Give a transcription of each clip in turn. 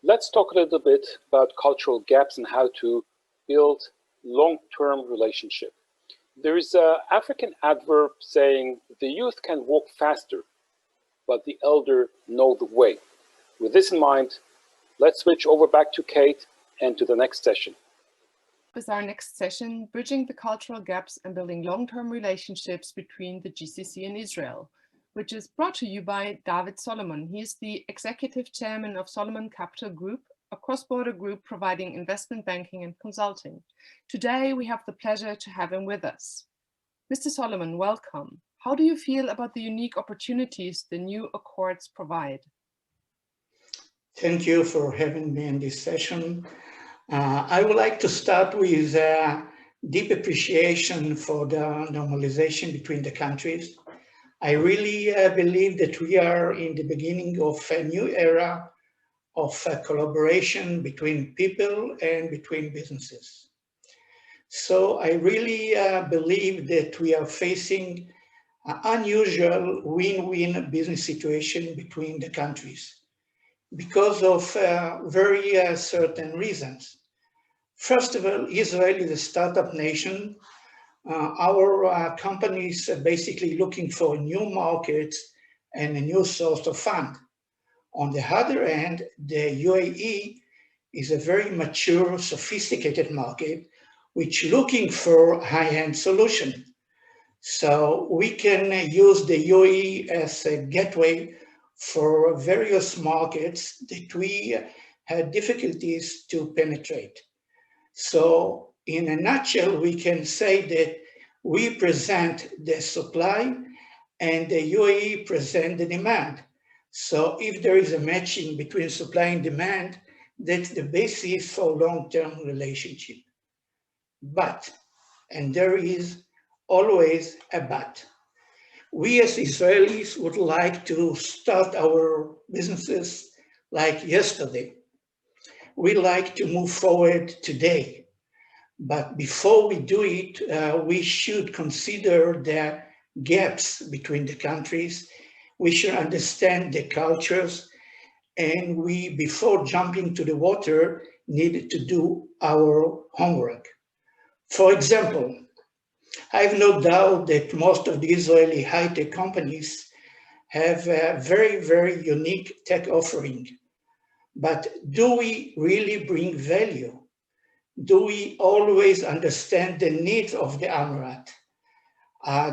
let's talk a little bit about cultural gaps and how to build long-term relationship. There is an African adverb saying, the youth can walk faster, but the elder know the way. With this in mind, let's switch over back to Kate and to the next session. With our next session, Bridging the Cultural Gaps and Building Long-Term Relationships between the GCC and Israel, which is brought to you by David Solomon. He is the Executive Chairman of Solomon Capital Group, a cross-border group providing investment banking and consulting. Today, we have the pleasure to have him with us. Mr. Solomon, welcome. How do you feel about the unique opportunities the new accords provide? Thank you for having me in this session. I would like to start with deep appreciation for the normalization between the countries. I really believe that we are in the beginning of a new era of collaboration between people and between businesses. So I really believe that we are facing an unusual win-win business situation between the countries because of very certain reasons. First of all, Israel is a startup nation. Our companies are basically looking for new markets and a new source of fund. On the other hand, the UAE is a very mature, sophisticated market, which looking for high-end solution. So we can use the UAE as a gateway for various markets that we had difficulties to penetrate. So in a nutshell, we can say that we present the supply and the UAE present the demand. So if there is a matching between supply and demand, that's the basis for long-term relationship. But, and there is always a but, we as Israelis would like to start our businesses like yesterday. We like to move forward today. But before we do it, we should consider the gaps between the countries. We should understand the cultures, and we, before jumping to the water, need to do our homework. For example, I have no doubt that most of the Israeli high-tech companies have a very, very unique tech offering. But do we really bring value? Do we always understand the needs of the Amarat,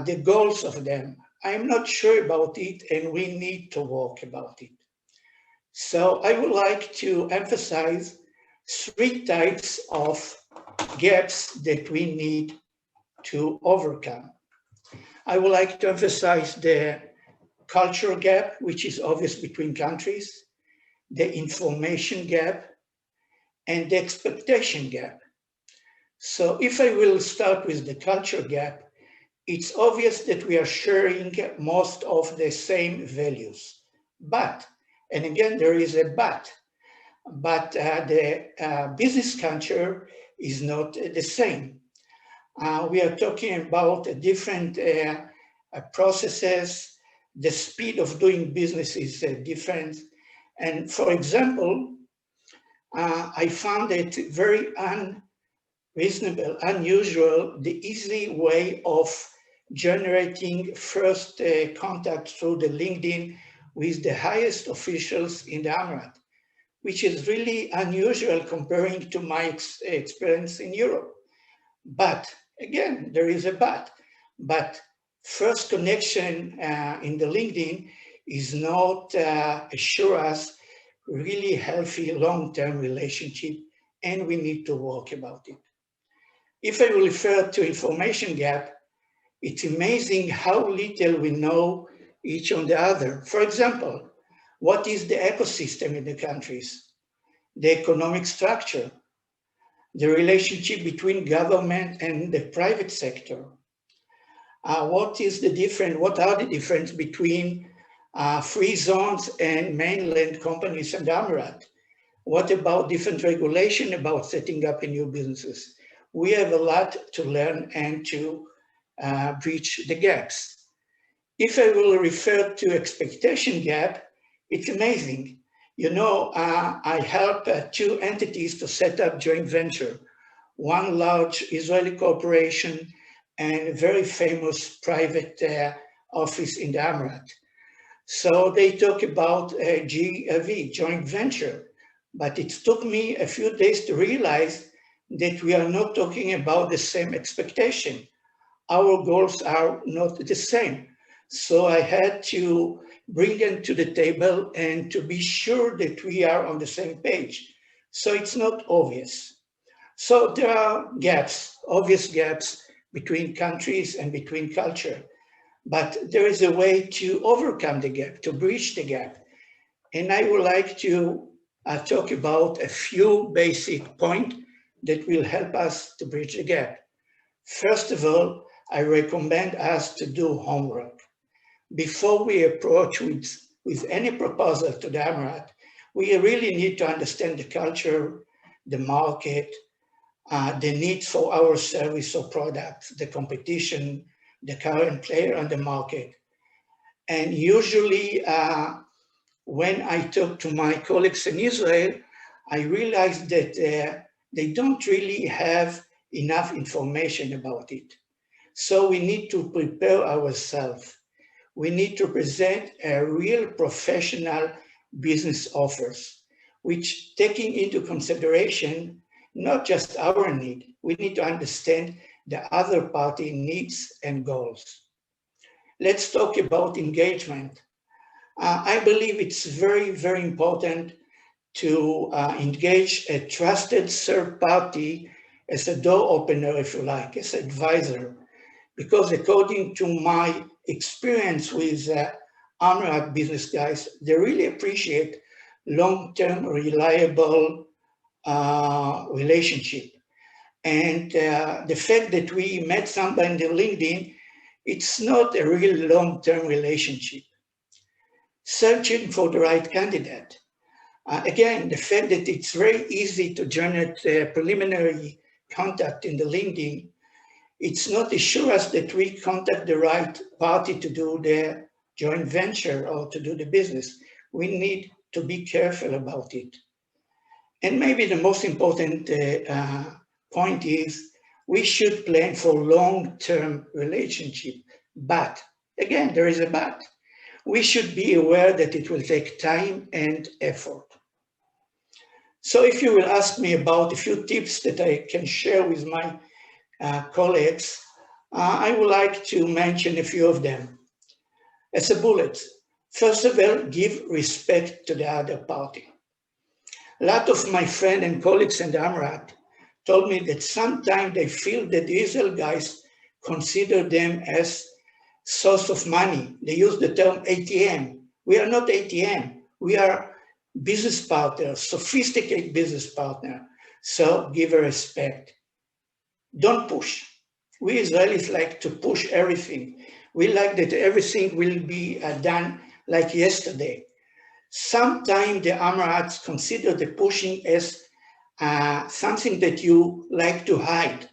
the goals of them? I'm not sure about it, and we need to work about it. So I would like to emphasize 3 types of gaps that we need to overcome. I would like to emphasize the cultural gap, which is obvious between countries, the information gap, and the expectation gap. So if I will start with the culture gap, it's obvious that we are sharing most of the same values. But, and again, there is a but the business culture is not the same. We are talking about different processes. The speed of doing business is different. And for example, I found it very unreasonable, unusual, the easy way of generating first contact through the LinkedIn with the highest officials in the Amarat, which is really unusual comparing to my experience in Europe. But again, there is a but first connection in the LinkedIn is not assure us really healthy long-term relationship, and we need to work about it. If I will refer to information gap, it's amazing how little we know each on the other. For example, what is the ecosystem in the countries, the economic structure, the relationship between government and the private sector? What are the difference between free zones and mainland companies and Amarat? What about different regulation about setting up a new businesses? We have a lot to learn and to bridge the gaps. If I will refer to expectation gap, it's amazing. You know, I helped two entities to set up joint venture, one large Israeli corporation and a very famous private office in the Emirate. So they talk about a GV, joint venture, but it took me a few days to realize that we are not talking about the same expectation. Our goals are not the same. So I had to bring them to the table and to be sure that we are on the same page. So it's not obvious. So there are gaps, obvious gaps between countries and between culture. But there is a way to overcome the gap, to bridge the gap. And I would like to talk about a few basic points that will help us to bridge the gap. First of all, I recommend us to do homework. Before we approach with any proposal to the Emirate, we really need to understand the culture, the market, the need for our service or products, the competition, the current player on the market. And usually when I talk to my colleagues in Israel, I realize that they don't really have enough information about it. So we need to prepare ourselves. We need to present a real professional business offers, which taking into consideration not just our need, we need to understand the other party needs and goals. Let's talk about engagement. I believe it's very, very important to engage a trusted third party as a door opener, if you like, as an advisor, because according to my experience with Emirate business guys, they really appreciate long-term, reliable relationship. And the fact that we met somebody in the LinkedIn, it's not a real long-term relationship. Searching for the right candidate. Again, the fact that it's very easy to generate preliminary contact in the LinkedIn, it's not assure us that we contact the right party to do the joint venture or to do the business. We need to be careful about it. And maybe the most important point is we should plan for long-term relationship. But again, there is a but. We should be aware that it will take time and effort. So if you will ask me about a few tips that I can share with my colleagues, I would like to mention a few of them. As a bullet, first of all, give respect to the other party. A lot of my friends and colleagues in the Emirate told me that sometimes they feel that the Israel guys consider them as source of money. They use the term ATM. We are not ATM. We are business partners, sophisticated business partner. So give a respect. Don't push. We Israelis like to push everything. We like that everything will be done like yesterday. Sometimes the Emirates consider the pushing as something that you like to hide.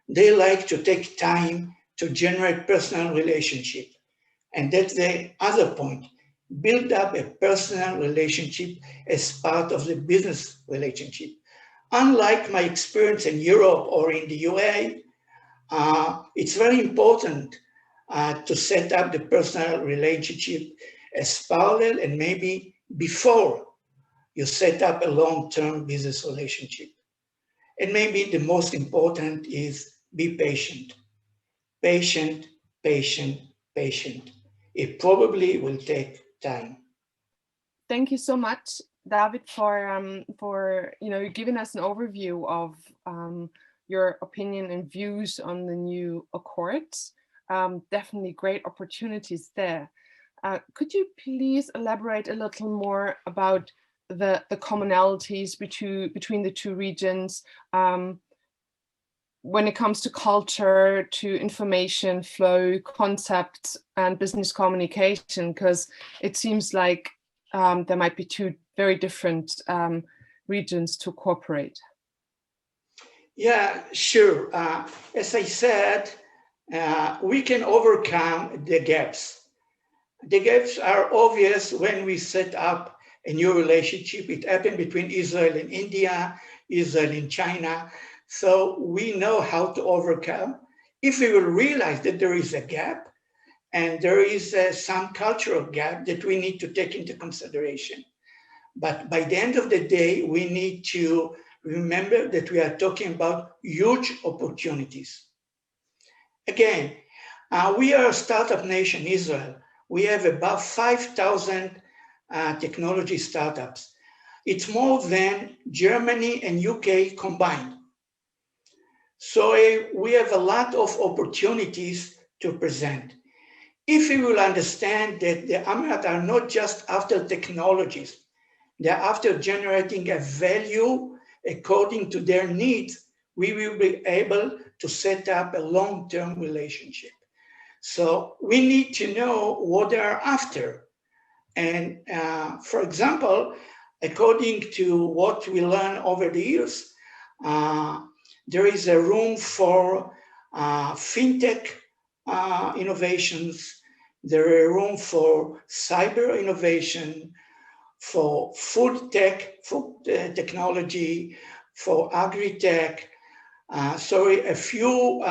They like to take time to generate personal relationship. And that's the other point. Build up a personal relationship as part of the business relationship. Unlike my experience in Europe or in the UAE, it's very important to set up the personal relationship as parallel and maybe before you set up a long-term business relationship. And maybe the most important is be patient. Patient, patient, patient. It probably will take time. Thank you so much, David, for giving us an overview of your opinion and views on the new accords. Definitely great opportunities there. Could you please elaborate a little more about the commonalities between the two regions when it comes to culture, to information flow, concepts, and business communication? Because it seems like there might be two very different regions to cooperate. Yeah, sure. As I said, we can overcome the gaps. The gaps are obvious when we set up a new relationship. It happened between Israel and India, Israel and China. So we know how to overcome. If we will realize that there is a gap and there is some cultural gap that we need to take into consideration. But by the end of the day, we need to remember that we are talking about huge opportunities. Again, we are a startup nation, Israel. We have about 5,000 technology startups. It's more than Germany and UK combined. So we have a lot of opportunities to present. If we will understand that the Emirates are not just after technologies, they're after generating a value according to their needs, we will be able to set up a long-term relationship. So we need to know what they are after. And for example, according to what we learn over the years, there is a room for fintech innovations. There is room for cyber innovation, for food tech, food technology, for agri-tech. So a few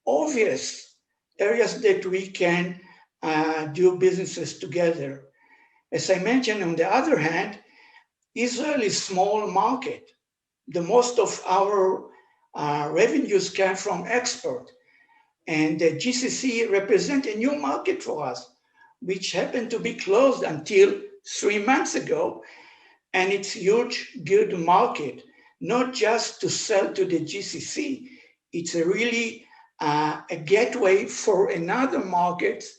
obvious areas that we can do businesses together. As I mentioned, on the other hand, Israel is a small market. The most of our revenues come from export. And the GCC represent a new market for us, which happened to be closed until 3 months ago. And it's a huge, good market, not just to sell to the GCC. It's a really a gateway for another markets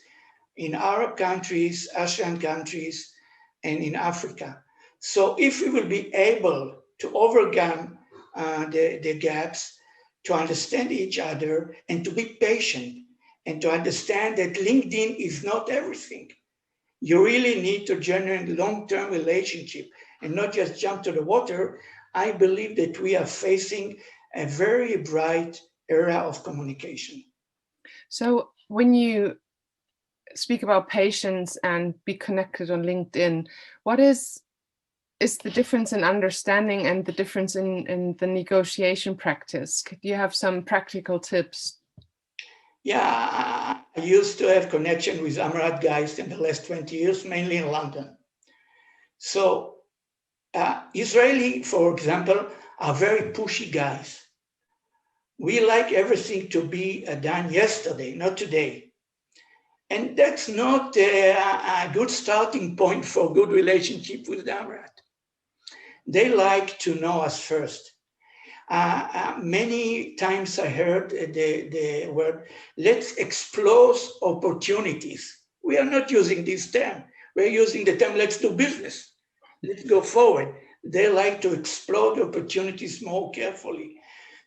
in Arab countries, Asian countries, and in Africa. So if we will be able to overcome the gaps, to understand each other and to be patient and to understand that LinkedIn is not everything. You really need to generate long-term relationship and not just jump to the water. I believe that we are facing a very bright era of communication. So when you speak about patience and be connected on LinkedIn, what is the difference in understanding and the difference in the negotiation practice? Could you have some practical tips? Yeah, I used to have connection with Emirat guys in the last 20 years, mainly in London. So Israeli, for example, are very pushy guys. We like everything to be done yesterday, not today. And that's not a good starting point for good relationship with the Emirat. They like to know us first. Many times I heard the word, let's explore opportunities. We are not using this term. We're using the term, let's do business. Let's go forward. They like to explore the opportunities more carefully.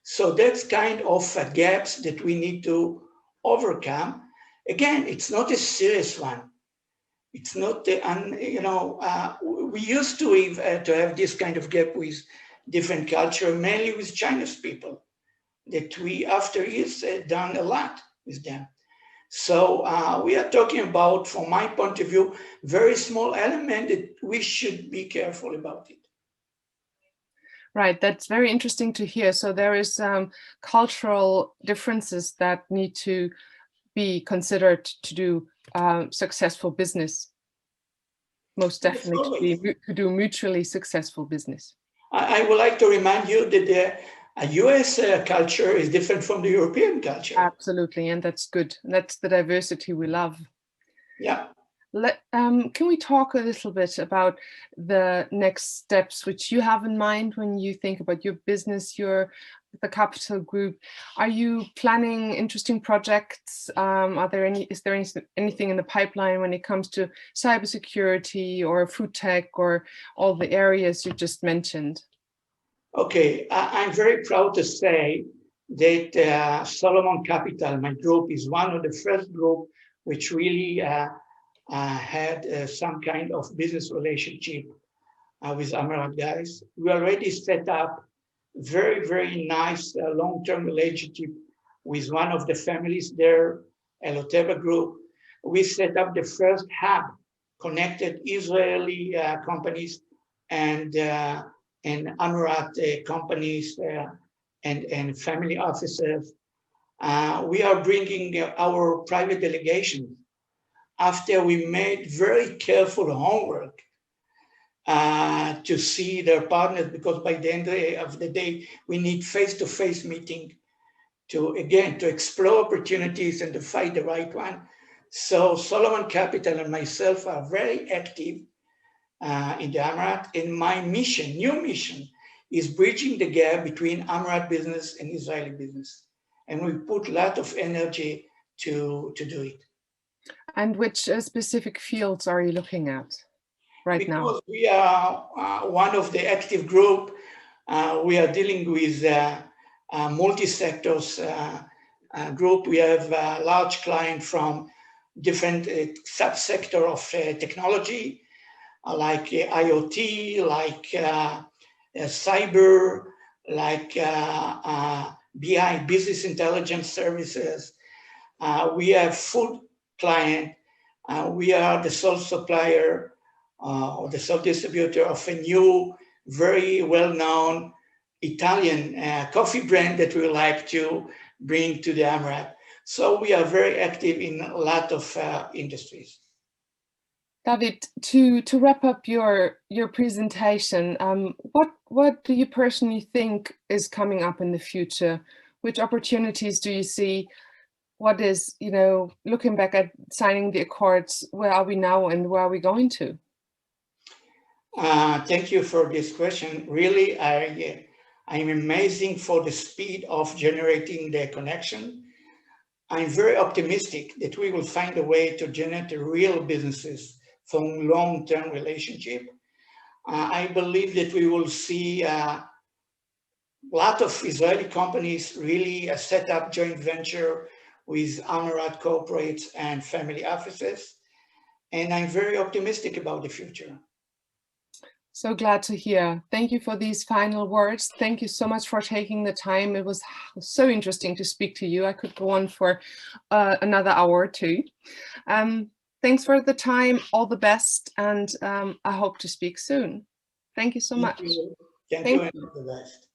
So that's kind of gaps that we need to overcome. Again, it's not a serious one. It's not, we used to have this kind of gap with different culture, mainly with Chinese people, that we, after years, done a lot with them. So we are talking about, from my point of view, very small element that we should be careful about it. Right, that's very interesting to hear. So there is cultural differences that need to be considered to do successful business. Most definitely to do mutually successful business. I would like to remind you that the US culture is different from the European culture. Absolutely, and that's good. That's the diversity we love. Yeah. Can we talk a little bit about the next steps which you have in mind when you think about your business, the Capital Group? Are you planning interesting projects? Is there anything in the pipeline when it comes to cybersecurity or food tech or all the areas you just mentioned? Okay, I'm very proud to say that Solomon Capital, my group, is one of the first group which really had some kind of business relationship with Emirat guys. We already set up very, very nice long-term relationship with one of the families there, Eloteva Group. We set up the first hub connected Israeli companies and Emirat companies and family offices. We are bringing our private delegation after we made very careful homework to see their partners, because by the end of the day, we need face-to-face meeting to explore opportunities and to find the right one. So Solomon Capital and myself are very active in the Emirat, and my mission, new mission, is bridging the gap between Emirat business and Israeli business. And we put a lot of energy to do it. And which specific fields are you looking at right now? Because we are one of the active group, we are dealing with multi-sectors group. We have a large client from different subsector of technology, like IoT, like cyber, like BI, business intelligence services. We have food client. We are the sole supplier or the sole distributor of a new, very well-known Italian coffee brand that we like to bring to the Emirat. So we are very active in a lot of industries. David, to wrap up your presentation, what do you personally think is coming up in the future? Which opportunities do you see? What is, looking back at signing the accords, where are we now and where are we going to? Thank you for this question. Really, I'm amazing for the speed of generating the connection. I'm very optimistic that we will find a way to generate real businesses from long-term relationship. I believe that we will see a lot of Israeli companies really set up joint venture with Emirat corporates and family offices. And I'm very optimistic about the future. So glad to hear. Thank you for these final words. Thank you so much for taking the time. It was so interesting to speak to you. I could go on for another hour or two. Thanks for the time, all the best, and I hope to speak soon. Thank you so much. Thank you and all the best.